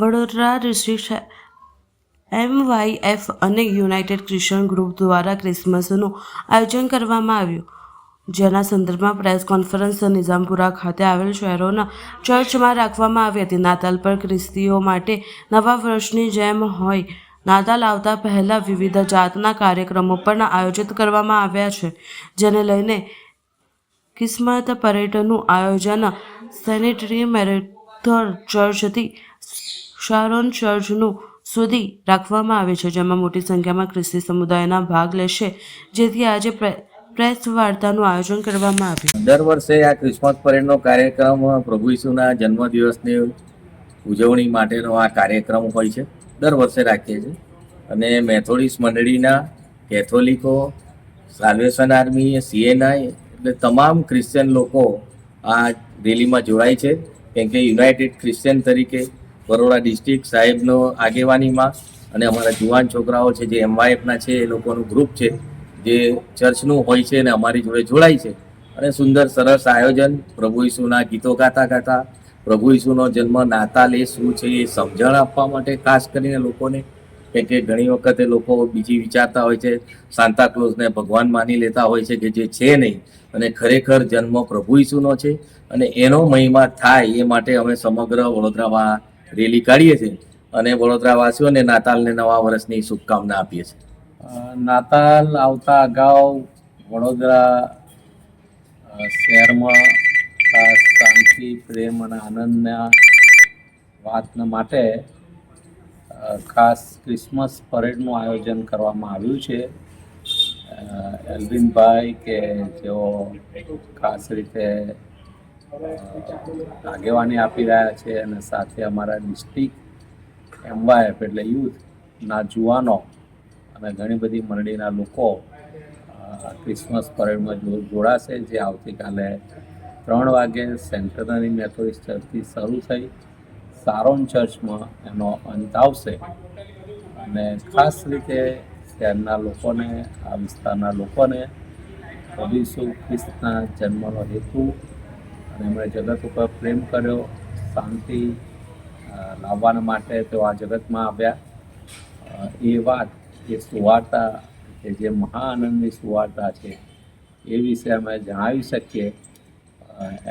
Vadodara district MYF અને United Christian group દ્વારા ક્રિસમસનું આયોજન કરવામાં આવ્યું, જેના સંદર્ભમાં પ્રેસ કોન્ફરન્સ નિઝામપુરા ખાતે આવેલ શહેરોના ચર્ચમાં રાખવામાં આવી હતી. નાતાલ પર ખ્રિસ્તીઓ માટે નવા વર્ષની જેમ હોય, નાતાલ આવતા પહેલા વિવિધ જાતના કાર્યક્રમો પણ આયોજિત કરવામાં આવ્યા છે, જેને લઈને ક્રિસમસ પરેડનું આયોજન સેનેટરી મેરેથોન ચર્ચથી શારોન ચર્ચનું સુધી રાખવામાં આવે છે, જેમાં મોટી સંખ્યામાં ખ્રિસ્તી સમુદાયના ભાગ લેશે, જેથી આજે પ્રેસ વાર્તાનું આયોજન કરવામાં આવ્યું. દર વર્ષે આ ક્રિસમસ પરેડનો કાર્યક્રમ પ્રભુ ઈસુના જન્મદિવસની ઉજવણી માટેનો આ કાર્યક્રમ હોય છે. દર વર્ષે રાખીએ છીએ અને મેથોડિસ્ટ મંડળીના, કેથોલિકો, સાલ્વેશન આર્મી, CNI એટલે તમામ ક્રિશ્ચિયન લોકો આ રેલીમાં જોડાય છે, કેમ કે યુનાઇટેડ ક્રિશ્ચિયન તરીકે બરોડા ડિસ્ટ્રિક્ટ સાહેબનો આગેવાનીમાં અને અમારા જુવાન છોકરાઓ છે જે MYFના છે એ લોકોનું ગ્રુપ છે જે ચર્ચનું હોય છે અને અમારી જોડે જોડાય છે અને સુંદર સરસ આયોજન પ્રભુ ઈસુના ગીતો ગાતા ગાતા પ્રભુ ઈસુનો જન્મ, નાતાલ એ શું છે એ સમજણ આપવા માટે ખાસ કરીને લોકોને, કેમ કે ઘણી વખતે લોકો બીજી વિચારતા હોય છે, સાન્તાક્લોઝને ભગવાન માની લેતા હોય છે કે જે છે નહીં, અને ખરેખર જન્મ પ્રભુ ઈસુનો છે અને એનો મહિમા થાય એ માટે અમે સમગ્ર વડોદરામાં રેલી કાઢીએ છીએ અને વડોદરાવાસીઓને નાતાલને નવા વર્ષની શુભકામના આપીએ છીએ. નાતાલ આવતા અગાઉ વડોદરા શહેરમાં ખાસ શાંતિ, પ્રેમ અને આનંદના વાતના માટે ખાસ ક્રિસમસ પરેડનું આયોજન કરવામાં આવ્યું છે. એલ્વિનભાઈ કે જેઓ ખાસ રીતે આગેવાની આપી રહ્યા છે અને સાથે અમારા ડિસ્ટ્રિક્ટ MYF એટલે યુથના જુવાનો અને ઘણી બધી મંડળીના લોકો ક્રિસમસ પરેડમાં જોડાશે, જે આવતીકાલે 3 વાગે સેન્ટરનરી મેથોડિસ્ટ ચર્ચથી શરૂ થઈ શારોન ચર્ચમાં એનો અંત આવશે. અને ખાસ રીતે શહેરના લોકોને, આ વિસ્તારના લોકોને પ્રભુ ઈસુ ખ્રિસ્તના જન્મનો હેતુ અને એમણે જગત ઉપર પ્રેમ કર્યો, શાંતિ લાવવાના માટે તેઓ આ જગતમાં આવ્યા, એ વાત, એ સુવાર્તા કે જે મહાઆનંદની સુવાર્તા છે એ વિશે અમે જણાવી શકીએ,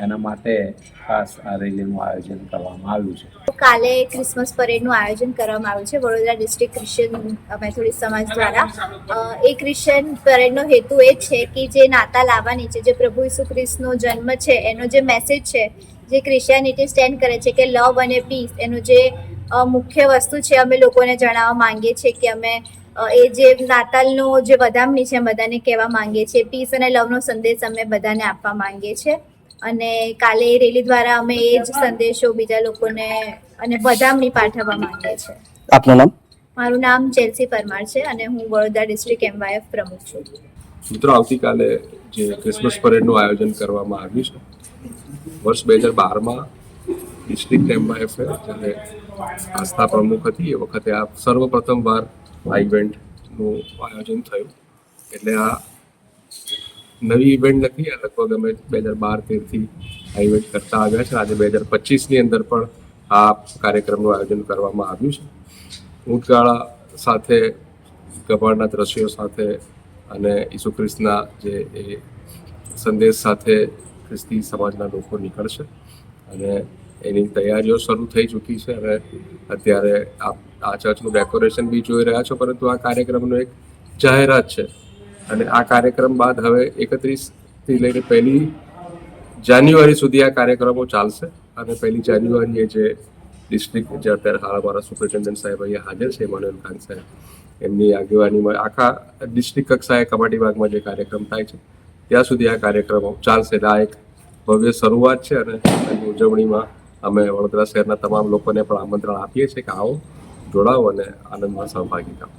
એના માટે ખાસ આ રેલીનું આયોજન કરવામાં આવ્યું છે. કાલે ક્રિસમસ પરેડનું આયોજન કરવામાં આવ્યું છે વડોદરા ડિસ્ટ્રિક્ટ ક્રિશ્ચિયન મેથોડિસ્ટ સમાજ દ્વારા. એ ક્રિશ્ચિયન પરેડનો હેતુ એ છે કે જે નાતાલ આવવાની છે, જે પ્રભુ ઈસુ ખ્રિસ્તનો જન્મ છે, એનો જે મેસેજ છે, જે ક્રિશ્ચિયાનિટી સ્ટેન્ડ કરે છે કે લવ અને પીસ, એનું જે મુખ્ય વસ્તુ છે, અમે લોકોને જણાવવા માંગીએ છીએ કે અમે એ જે નાતાલનો જે વધામણી છે બધાને કહેવા માંગીએ છીએ. પીસ અને લવનો સંદેશ અમે બધાને આપવા માંગીએ છીએ અને કાલે એ રેલી દ્વારા અમે એ જ સંદેશો બીજા લોકોને અને વધામણી પાઠવવા માંગીએ છીએ. આપનું નામ? મારું નામ ચેલ્સી પરમાર છે અને હું વડોદરા ડિસ્ટ્રિક્ટ MYF પ્રમુખ છું. મિત્રો, આવતીકાલે જે ક્રિસમસ પરેડનું આયોજન કરવામાં આવ્યું છે, વર્ષ 2012માં ડિસ્ટ્રિક્ટ MYF જ્યારે આસ્થા પ્રમુખ હતી એ વખતે આ સર્વપ્રથમવાર આ ઇવેન્ટનું આયોજન થયું. એટલે આ નવી ઇવેન્ટ નથી, આ લગભગ અમે 2012-13થી આ ઇવેન્ટ કરતા આવ્યા છે. આજે 2025ની અંદર પણ આ કાર્યક્રમનું આયોજન કરવામાં આવ્યું છે. ઊંટગાળા સાથે, ગભાડના દ્રશ્યો સાથે અને ઈસુ ખ્રિસ્તના જે એ સંદેશ સાથે ખ્રિસ્તી સમાજના લોકો નીકળશે અને એની તૈયારીઓ શરૂ થઈ ચૂકી છે. અને અત્યારે આ ચર્ચનું ડેકોરેશન બી જોઈ રહ્યા છો, પરંતુ આ કાર્યક્રમનો એક જાહેરાત છે અને આ કાર્યક્રમ બાદ હવે 31થી લઈને 1 જાન્યુઆરી સુધી આ કાર્યક્રમો ચાલશે અને 1 જાન્યુઆરીએ જે ડિસ્ટ્રિક્ટ, જે અત્યારે હાલ અમારા સુપ્રિન્ટેન્ડન્ટ સાહેબ અહીંયા હાજર છે, ઇમાનુએલ ખાન સાહેબ, એમની આગેવાનીમાં આખા ડિસ્ટ્રિક્ટ કક્ષાએ કમાટી બાગમાં જે કાર્યક્રમ થાય છે ત્યાં સુધી આ કાર્યક્રમો ચાલશે. આ એક ભવ્ય શરૂઆત છે અને એની ઉજવણીમાં અમે વડોદરા શહેરના તમામ લોકોને પણ આમંત્રણ આપીએ છીએ કે આવો, જોડાઓ અને આનંદમાં સહભાગી થાઓ.